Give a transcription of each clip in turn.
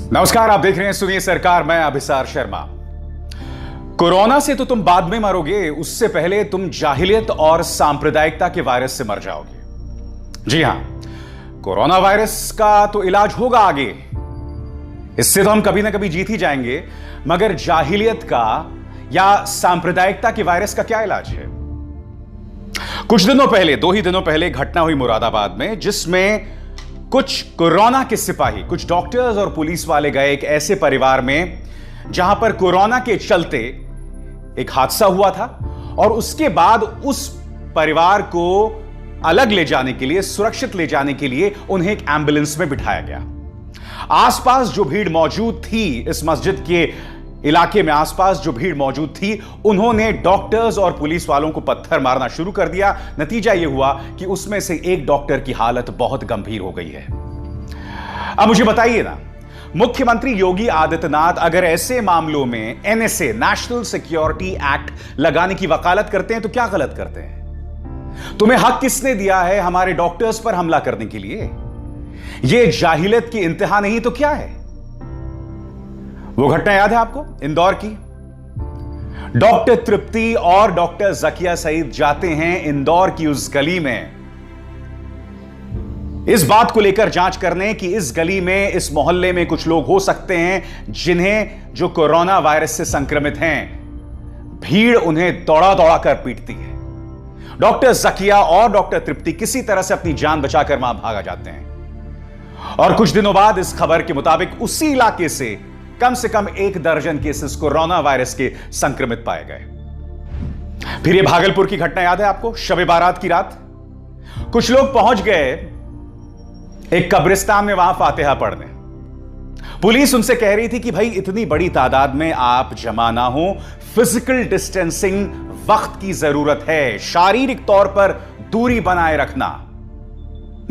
नमस्कार, आप देख रहे हैं सुनिए सरकार। मैं अभिसार शर्मा। कोरोना से तो तुम बाद में मरोगे, उससे पहले तुम जाहिलियत और सांप्रदायिकता के वायरस से मर जाओगे। जी हां, कोरोना वायरस का तो इलाज होगा आगे, इससे तो हम कभी ना कभी जीत ही जाएंगे, मगर जाहिलियत का या सांप्रदायिकता के वायरस का क्या इलाज है? कुछ दिनों पहले, 2 ही दिनों पहले घटना हुई मुरादाबाद में, जिसमें कुछ कोरोना के सिपाही, कुछ डॉक्टर्स और पुलिस वाले गए एक ऐसे परिवार में जहां पर कोरोना के चलते एक हादसा हुआ था और उसके बाद उस परिवार को अलग ले जाने के लिए, सुरक्षित ले जाने के लिए उन्हें एक एम्बुलेंस में बिठाया गया। आसपास जो भीड़ मौजूद थी, इस मस्जिद के इलाके में आसपास जो भीड़ मौजूद थी, उन्होंने डॉक्टर्स और पुलिस वालों को पत्थर मारना शुरू कर दिया। नतीजा यह हुआ कि उसमें से एक डॉक्टर की हालत बहुत गंभीर हो गई है। अब मुझे बताइए ना, मुख्यमंत्री योगी आदित्यनाथ अगर ऐसे मामलों में एनएसए, नेशनल सिक्योरिटी एक्ट लगाने की वकालत करते हैं तो क्या गलत करते हैं? तुम्हें हक किसने दिया है हमारे डॉक्टर्स पर हमला करने के लिए? यह जाहिलियत की इंतहा नहीं तो क्या है? वो घटना याद है आपको, इंदौर की? डॉक्टर तृप्ति और डॉक्टर जकिया सईद जाते हैं इंदौर की उस गली में इस बात को लेकर जांच करने कि इस गली में, इस मोहल्ले में कुछ लोग हो सकते हैं जिन्हें, जो कोरोना वायरस से संक्रमित हैं। भीड़ उन्हें दौड़ा दौड़ा कर पीटती है। डॉक्टर जकिया और डॉक्टर तृप्ति किसी तरह से अपनी जान बचाकर वहां भागा जाते हैं और कुछ दिनों बाद इस खबर के मुताबिक उसी इलाके से कम 1 दर्जन केसेस कोरोना वायरस के संक्रमित पाए गए। फिर यह भागलपुर की घटना याद है आपको? शब-ए बारात की रात कुछ लोग पहुंच गए एक कब्रिस्तान में वहां फातिहा पढ़ने। पुलिस उनसे कह रही थी कि भाई इतनी बड़ी तादाद में आप जमा ना हो, फिजिकल डिस्टेंसिंग वक्त की जरूरत है, शारीरिक तौर पर दूरी बनाए रखना।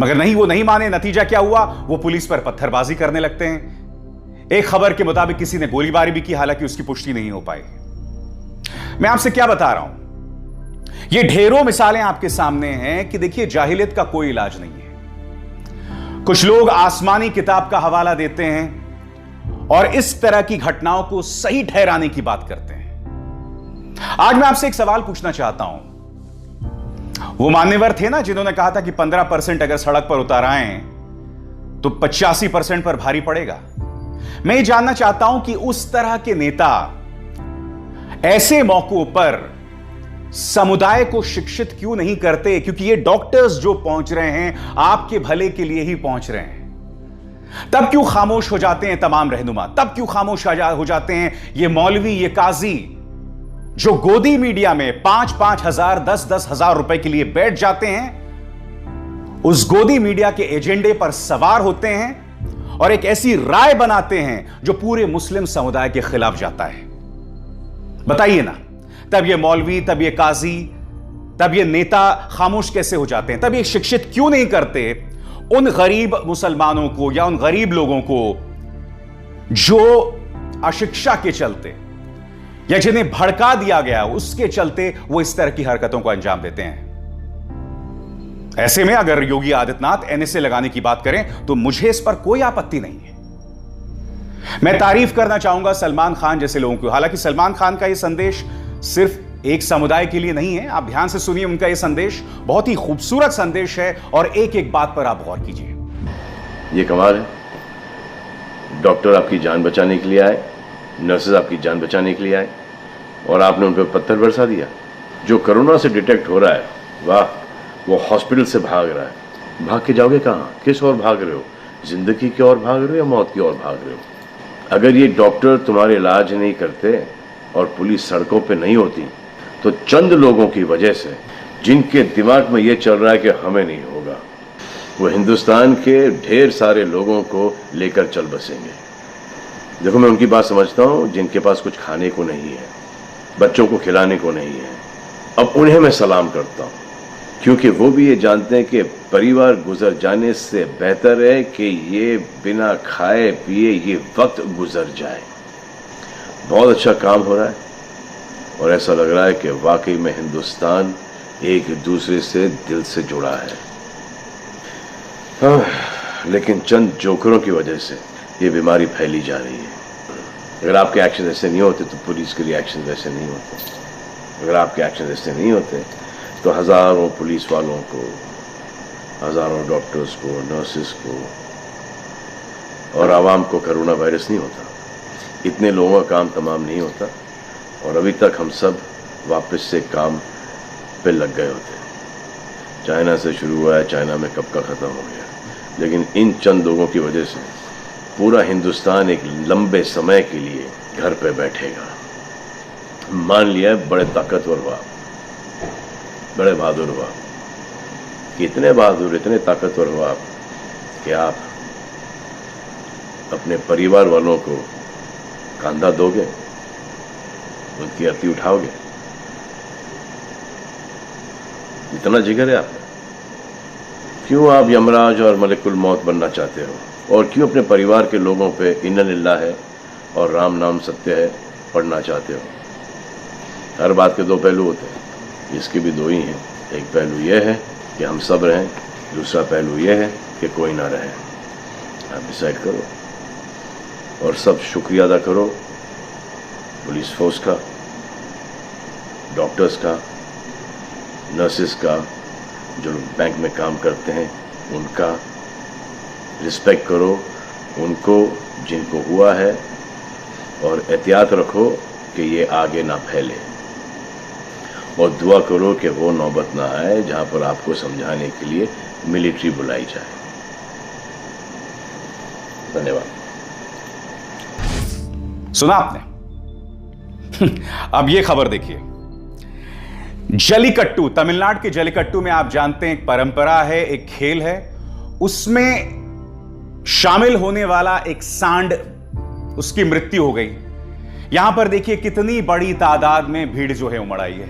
मगर नहीं, वो नहीं माने। नतीजा क्या हुआ? वो पुलिस पर पत्थरबाजी करने लगते हैं। एक खबर के मुताबिक किसी ने गोलीबारी भी की, हालांकि उसकी पुष्टि नहीं हो पाई। मैं आपसे क्या बता रहा हूं, ये ढेरों मिसालें आपके सामने हैं कि देखिए, जाहिलियत का कोई इलाज नहीं है। कुछ लोग आसमानी किताब का हवाला देते हैं और इस तरह की घटनाओं को सही ठहराने की बात करते हैं। आज मैं आपसे एक सवाल पूछना चाहता हूं। वो मान्यवर थे ना जिन्होंने कहा था कि 15% अगर सड़क पर उतार आए तो 85% पर भारी पड़ेगा। मैं ये जानना चाहता हूं कि उस तरह के नेता ऐसे मौकों पर समुदाय को शिक्षित क्यों नहीं करते? क्योंकि ये डॉक्टर्स जो पहुंच रहे हैं आपके भले के लिए ही पहुंच रहे हैं। तब क्यों खामोश हो जाते हैं तमाम रहनुमा? तब क्यों खामोश हो जाते हैं ये मौलवी, ये काजी, जो गोदी मीडिया में 5-5 हजार, 10-10 हजार रुपए के लिए बैठ जाते हैं, उस गोदी मीडिया के एजेंडे पर सवार होते हैं और एक ऐसी राय बनाते हैं जो पूरे मुस्लिम समुदाय के खिलाफ जाता है? बताइए ना, तब ये मौलवी, तब ये काजी, तब ये नेता खामोश कैसे हो जाते हैं? तब ये शिक्षित क्यों नहीं करते उन गरीब मुसलमानों को या उन गरीब लोगों को जो अशिक्षा के चलते या जिन्हें भड़का दिया गया उसके चलते वो इस तरह की हरकतों को अंजाम देते हैं? ऐसे में अगर योगी आदित्यनाथ एनएसए लगाने की बात करें तो मुझे इस पर कोई आपत्ति नहीं है। मैं तारीफ करना चाहूंगा सलमान खान जैसे लोगों को। हालांकि सलमान खान का यह संदेश सिर्फ एक समुदाय के लिए नहीं है। आप ध्यान से सुनिए, उनका यह संदेश बहुत ही खूबसूरत संदेश है और एक एक बात पर आप गौर कीजिए। ये कमाल है, डॉक्टर आपकी जान बचाने के लिए आए, नर्सेज आपकी जान बचाने के लिए आए और आपने उन पर पत्थर बरसा दिया। जो कोरोना से डिटेक्ट हो रहा है, वाह, वो हॉस्पिटल से भाग रहा है। भाग के जाओगे कहाँ? किस ओर भाग रहे हो? जिंदगी की ओर भाग रहे हो या मौत की ओर भाग रहे हो? अगर ये डॉक्टर तुम्हारे इलाज नहीं करते और पुलिस सड़कों पे नहीं होती तो चंद लोगों की वजह से, जिनके दिमाग में ये चल रहा है कि हमें नहीं होगा, वो हिंदुस्तान के ढेर सारे लोगों को लेकर चल बसेंगे। देखो, मैं उनकी बात समझता हूँ जिनके पास कुछ खाने को नहीं है, बच्चों को खिलाने को नहीं है। अब उन्हें मैं सलाम करता हूँ, क्योंकि वो भी ये जानते हैं कि परिवार गुजर जाने से बेहतर है कि ये बिना खाए पिए ये वक्त गुजर जाए। बहुत अच्छा काम हो रहा है और ऐसा लग रहा है कि वाकई में हिंदुस्तान एक दूसरे से दिल से जुड़ा है। लेकिन चंद जोकरों की वजह से, ये बीमारी फैली जा रही है। अगर आपके एक्शन ऐसे नहीं होते तो पुलिस के रिएक्शन वैसे नहीं होते। अगर आपके एक्शन ऐसे नहीं होते तो हज़ारों पुलिस वालों को, हज़ारों डॉक्टर्स को, नर्सेस को और आवाम को कोरोना वायरस नहीं होता। इतने लोगों का काम तमाम नहीं होता और अभी तक हम सब वापस से काम पे लग गए होते। चाइना से शुरू हुआ है, चाइना में कब का ख़त्म हो गया, लेकिन इन चंद लोगों की वजह से पूरा हिंदुस्तान एक लंबे समय के लिए घर पे बैठेगा। मान लिया बड़े ताकतवर हुआ, बड़े बहादुर हुआ, कितने बहादुर, इतने ताकतवर हुआ कि आप अपने परिवार वालों को कंधा दोगे, उनकी अर्थी उठाओगे। इतना जिगर है आप में। क्यों आप यमराज और मलिकुल मौत बनना चाहते हो? और क्यों अपने परिवार के लोगों पे इन्ना लिल्लाह है और राम नाम सत्य है पढ़ना चाहते हो? हर बात के दो पहलू होते हैं, इसके भी दो ही हैं। एक पहलू यह है कि हम सब रहें, दूसरा पहलू यह है कि कोई ना रहे। आप डिसाइड करो और सब शुक्रिया अदा करो पुलिस फोर्स का, डॉक्टर्स का, नर्सेस का, जो लोग बैंक में काम करते हैं उनका रिस्पेक्ट करो, उनको जिनको हुआ है, और एहतियात रखो कि ये आगे ना फैले, और दुआ करो कि वो नौबत ना आए जहां पर आपको समझाने के लिए मिलिट्री बुलाई जाए। धन्यवाद। सुना आपने? अब ये खबर देखिए। जलीकट्टू, तमिलनाडु के जलीकट्टू में आप जानते हैं एक परंपरा है, एक खेल है, उसमें शामिल होने वाला एक सांड, उसकी मृत्यु हो गई। यहां पर देखिए कितनी बड़ी तादाद में भीड़ जो है उमड़ आई है।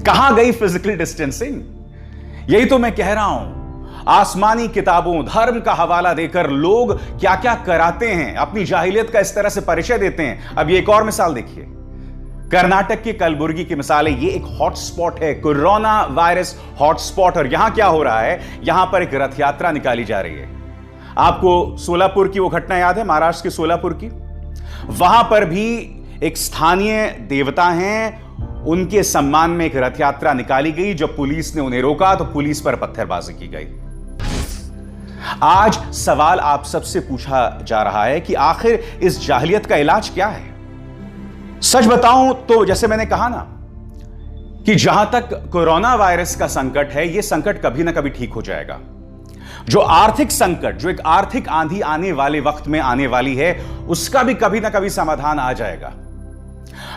कहां गई फिजिकल डिस्टेंसिंग? यही तो मैं कह रहा हूं। आसमानी किताबों, धर्म का हवाला देकर लोग क्या क्या कराते हैं, अपनी जाहिलियत का इस तरह से परिचय देते हैं। अब ये एक और मिसाल देखिए, कर्नाटक के कलबुर्गी की मिसाल है। ये एक हॉटस्पॉट है, कोरोना वायरस हॉटस्पॉट। और यहां क्या हो रहा है, यहां पर एक रथ यात्रा निकाली जा रही है। आपको सोलापुर की वो घटना याद है, महाराष्ट्र के सोलापुर की? वहां पर भी एक स्थानीय देवता हैं, उनके सम्मान में एक रथ यात्रा निकाली गई। जब पुलिस ने उन्हें रोका तो पुलिस पर पत्थरबाजी की गई। आज सवाल आप सबसे पूछा जा रहा है कि आखिर इस जाहिलियत का इलाज क्या है? सच बताऊं तो जैसे मैंने कहा ना कि जहां तक कोरोना वायरस का संकट है, यह संकट कभी ना कभी ठीक हो जाएगा। जो आर्थिक संकट, जो एक आर्थिक आंधी आने वाले वक्त में आने वाली है, उसका भी कभी ना कभी समाधान आ जाएगा।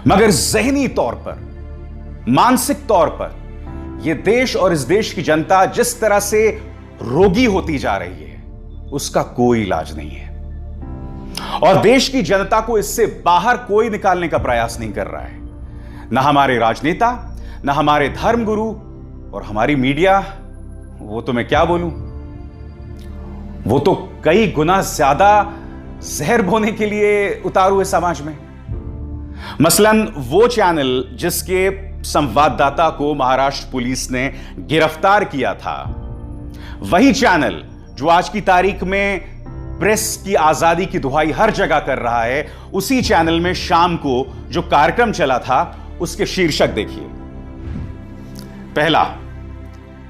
मगर ज़हनी तौर पर, मानसिक तौर पर यह देश और इस देश की जनता जिस तरह से रोगी होती जा रही है, उसका कोई इलाज नहीं है। और देश की जनता को इससे बाहर कोई निकालने का प्रयास नहीं कर रहा है। ना हमारे राजनेता, ना हमारे धर्मगुरु, और हमारी मीडिया, वो तो मैं क्या बोलूं, वो तो कई गुना ज्यादा जहर बोने के लिए उतारू है समाज में। मसलन वो चैनल जिसके संवाददाता को महाराष्ट्र पुलिस ने गिरफ्तार किया था, वही चैनल जो आज की तारीख में प्रेस की आजादी की दुहाई हर जगह कर रहा है, उसी चैनल में शाम को जो कार्यक्रम चला था, उसके शीर्षक देखिए। पहला,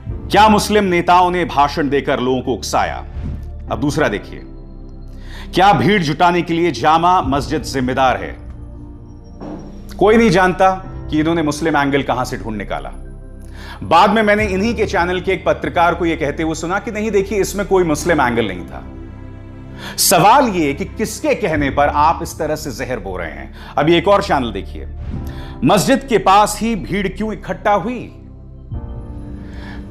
क्या मुस्लिम नेताओं ने भाषण देकर लोगों को उकसाया? अब दूसरा देखिए, क्या भीड़ जुटाने के लिए जामा मस्जिद जिम्मेदार है? कोई नहीं जानता कि इन्होंने मुस्लिम एंगल कहां से ढूंढ निकाला। बाद में मैंने इन्हीं के चैनल के एक पत्रकार को यह कहते हुए सुना कि नहीं देखिए, इसमें कोई मुस्लिम एंगल नहीं था। सवाल यह कि किसके कहने पर आप इस तरह से जहर बो रहे हैं। अभी एक और चैनल देखिए, मस्जिद के पास ही भीड़ क्यों इकट्ठा हुई?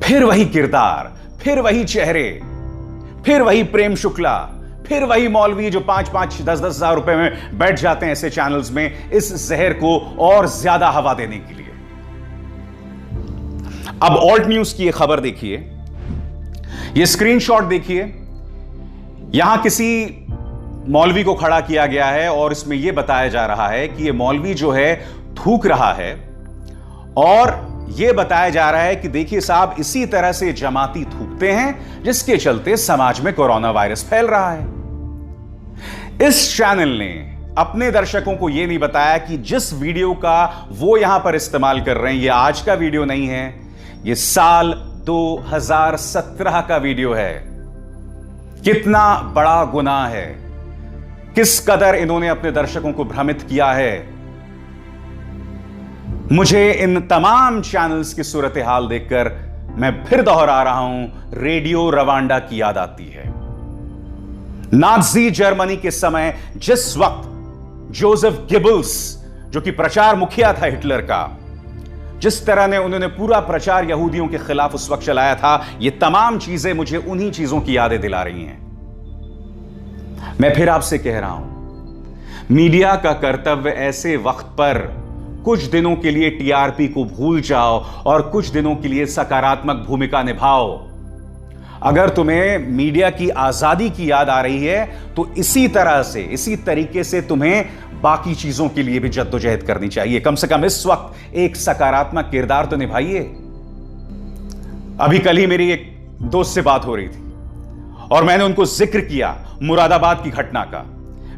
फिर वही किरदार, फिर वही चेहरे, फिर वही प्रेम शुक्ला, फिर वही मौलवी जो 5-5, 10-10 हजार रुपए में बैठ जाते हैं ऐसे चैनल्स में इस जहर को और ज्यादा हवा देने के लिए। अब ऑल्ट न्यूज की यह खबर देखिए, यह स्क्रीनशॉट देखिए। यहां किसी मौलवी को खड़ा किया गया है और इसमें यह बताया जा रहा है कि यह मौलवी जो है थूक रहा है, और यह बताया जा रहा है कि देखिए साहब, इसी तरह से जमाती थूकते हैं जिसके चलते समाज में कोरोना वायरस फैल रहा है। इस चैनल ने अपने दर्शकों को यह नहीं बताया कि जिस वीडियो का वो यहां पर इस्तेमाल कर रहे हैं, यह आज का वीडियो नहीं है, यह साल 2017 का वीडियो है। कितना बड़ा गुनाह है, किस कदर इन्होंने अपने दर्शकों को भ्रमित किया है। मुझे इन तमाम चैनल्स की सूरत हाल देखकर मैं फिर दोहरा रहा हूं, रेडियो रवांडा की याद आती है। नाज़ी जर्मनी के समय जिस वक्त जोसेफ गेबल्स, जो कि प्रचार मुखिया था हिटलर का, जिस तरह ने उन्होंने पूरा प्रचार यहूदियों के खिलाफ उस वक्त चलाया था, ये तमाम चीजें मुझे उन्हीं चीजों की यादें दिला रही हैं। मैं फिर आपसे कह रहा हूं, मीडिया का कर्तव्य ऐसे वक्त पर कुछ दिनों के लिए टीआरपी को भूल जाओ और कुछ दिनों के लिए सकारात्मक भूमिका निभाओ। अगर तुम्हें मीडिया की आजादी की याद आ रही है तो इसी तरह से, इसी तरीके से तुम्हें बाकी चीजों के लिए भी जद्दोजहद करनी चाहिए। कम से कम इस वक्त एक सकारात्मक किरदार तो निभाइए। अभी कल ही मेरी एक दोस्त से बात हो रही थी और मैंने उनको जिक्र किया मुरादाबाद की घटना का,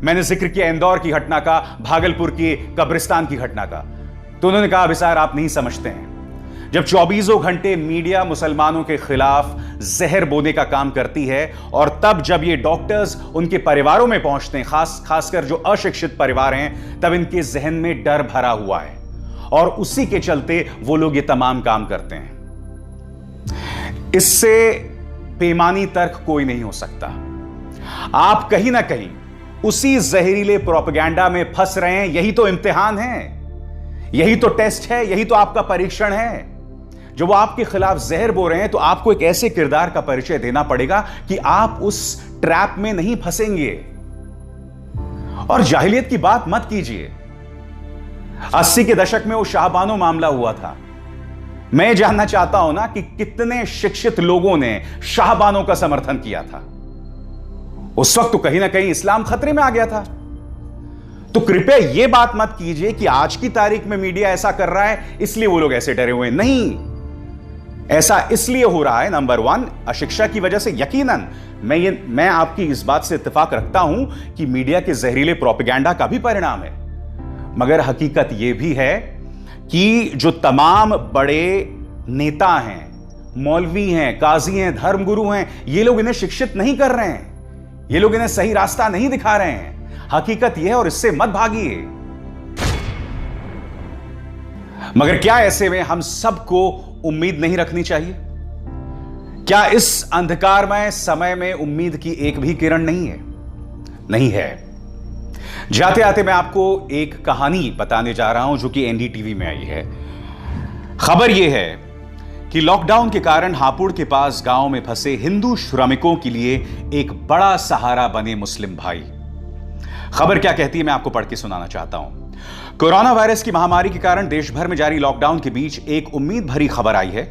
मैंने जिक्र किया इंदौर की घटना का, भागलपुर की कब्रिस्तान की घटना का। तो उन्होंने कहा, अभिसार आप नहीं समझते हैं, जब 24 घंटे मीडिया मुसलमानों के खिलाफ जहर बोने का काम करती है और तब जब ये डॉक्टर्स उनके परिवारों में पहुंचते हैं, खासकर जो अशिक्षित परिवार हैं, तब इनके जहन में डर भरा हुआ है और उसी के चलते वो लोग ये तमाम काम करते हैं। इससे बेईमानी तर्क कोई नहीं हो सकता। आप कहीं ना कहीं उसी जहरीले प्रोपेगेंडा में फंस रहे हैं। यही तो इम्तिहान है, यही तो टेस्ट है, यही तो आपका परीक्षण है। जब वो आपके खिलाफ जहर बो रहे हैं तो आपको एक ऐसे किरदार का परिचय देना पड़ेगा कि आप उस ट्रैप में नहीं फंसेंगे। और जाहिलियत की बात मत कीजिए। 80 के दशक में वो शाहबानो मामला हुआ था। मैं जानना चाहता हूं ना कि कितने शिक्षित लोगों ने शाहबानो का समर्थन किया था। उस वक्त तो कहीं ना कहीं इस्लाम खतरे में आ गया था। तो कृपया यह बात मत कीजिए कि आज की तारीख में मीडिया ऐसा कर रहा है इसलिए वो लोग ऐसे डरे हुए हैं। नहीं, ऐसा इसलिए हो रहा है, नंबर 1 अशिक्षा की वजह से। यकीनन मैं आपकी इस बात से इत्तेफाक रखता हूं कि मीडिया के जहरीले प्रोपेगेंडा का भी परिणाम है, मगर हकीकत यह भी है कि जो तमाम बड़े नेता हैं, मौलवी हैं, काजी हैं, धर्मगुरु हैं, ये लोग इन्हें शिक्षित नहीं कर रहे हैं, ये लोग इन्हें सही रास्ता नहीं दिखा रहे हैं। हकीकत यह है और इससे मत भागिए। मगर क्या ऐसे में हम सबको उम्मीद नहीं रखनी चाहिए? क्या इस अंधकारमय समय में उम्मीद की एक भी किरण नहीं है? नहीं है। जाते आते मैं आपको एक कहानी बताने जा रहा हूं जो कि एनडीटीवी में आई है। खबर यह है कि लॉकडाउन के कारण हापुड़ के पास गांव में फंसे हिंदू श्रमिकों के लिए एक बड़ा सहारा बने मुस्लिम भाई। खबर क्या कहती है मैं आपको पढ़ के सुनाना चाहता हूं। कोरोना वायरस की महामारी के कारण देश भर में जारी लॉकडाउन के बीच एक उम्मीद भरी खबर आई है।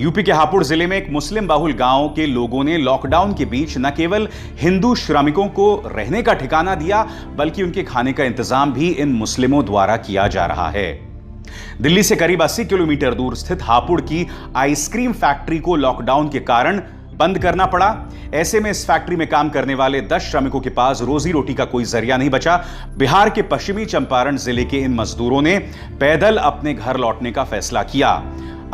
यूपी के हापुड़ जिले में एक मुस्लिम बहुल गांव के लोगों ने लॉकडाउन के बीच न केवल हिंदू श्रमिकों को रहने का ठिकाना दिया, बल्कि उनके खाने का इंतजाम भी इन मुस्लिमों द्वारा किया जा रहा है। दिल्ली से करीब 80 किलोमीटर दूर स्थित हापुड़ की आइसक्रीम फैक्ट्री को लॉकडाउन के कारण बंद करना पड़ा। ऐसे में इस फैक्ट्री में काम करने वाले 10 श्रमिकों के पास रोजी रोटी का कोई जरिया नहीं बचा। बिहार के पश्चिमी चंपारण जिले के इन मजदूरों ने पैदल अपने घर लौटने का फैसला किया।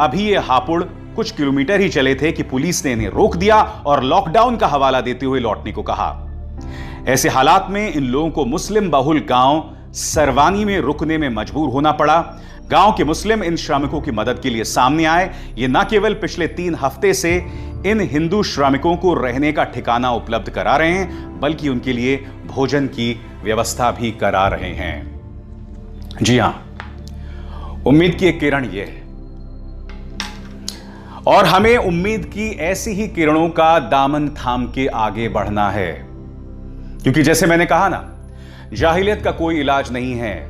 अभी ये हापुड़ कुछ किलोमीटर ही चले थे कि पुलिस ने इन्हें रोक दिया और लॉकडाउन का हवाला देते हुए लौटने को कहा। ऐसे हालात में इन लोगों को मुस्लिम बहुल गांव सरवानी में रुकने में मजबूर होना पड़ा। गांव के मुस्लिम इन श्रमिकों की मदद के लिए सामने आए। ये न केवल पिछले 3 हफ्ते से इन हिंदू श्रमिकों को रहने का ठिकाना उपलब्ध करा रहे हैं, बल्कि उनके लिए भोजन की व्यवस्था भी करा रहे हैं। जी हां, उम्मीद की एक किरण यह है और हमें उम्मीद की ऐसी ही किरणों का दामन थाम के आगे बढ़ना है, क्योंकि जैसे मैंने कहा ना, जाहिलियत का कोई इलाज नहीं है,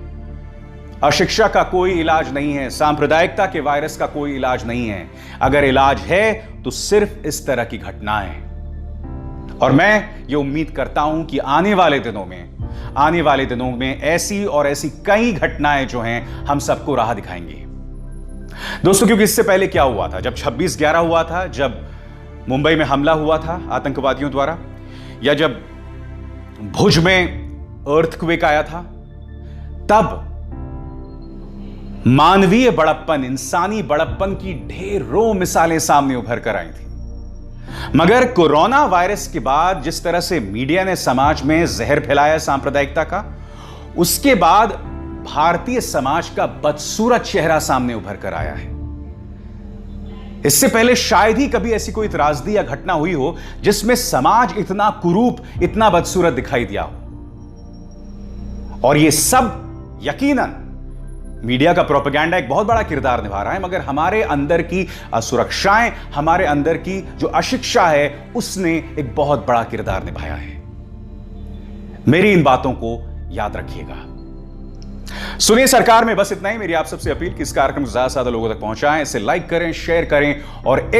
अशिक्षा का कोई इलाज नहीं है, सांप्रदायिकता के वायरस का कोई इलाज नहीं है। अगर इलाज है तो सिर्फ इस तरह की घटनाएं। और मैं ये उम्मीद करता हूं कि आने वाले दिनों में ऐसी और ऐसी कई घटनाएं जो हैं हम सबको राह दिखाएंगी दोस्तों। क्योंकि इससे पहले क्या हुआ था, जब 26/11 हुआ था, जब मुंबई में हमला हुआ था आतंकवादियों द्वारा, या जब भुज में अर्थक्वेक आया था, तब मानवीय बड़प्पन, इंसानी बड़प्पन की ढेरों मिसालें सामने उभर कर आई थी। मगर कोरोना वायरस के बाद जिस तरह से मीडिया ने समाज में जहर फैलाया सांप्रदायिकता का, उसके बाद भारतीय समाज का बदसूरत चेहरा सामने उभर कर आया है। इससे पहले शायद ही कभी ऐसी कोई त्रासदी या घटना हुई हो जिसमें समाज इतना कुरूप, इतना बदसूरत दिखाई दिया हो। और यह सब यकीनन मीडिया का प्रोपेगेंडा एक बहुत बड़ा किरदार निभा रहा है, मगर हमारे अंदर की असुरक्षाएं, हमारे अंदर की जो अशिक्षा है, उसने एक बहुत बड़ा किरदार निभाया है। मेरी इन बातों को याद रखिएगा। सुनिए सरकार में बस इतना ही। मेरी आप सबसे अपील कि इस कार्यक्रम को ज्यादा से ज्यादा लोगों तक पहुंचाएं, इसे लाइक करें, शेयर करें और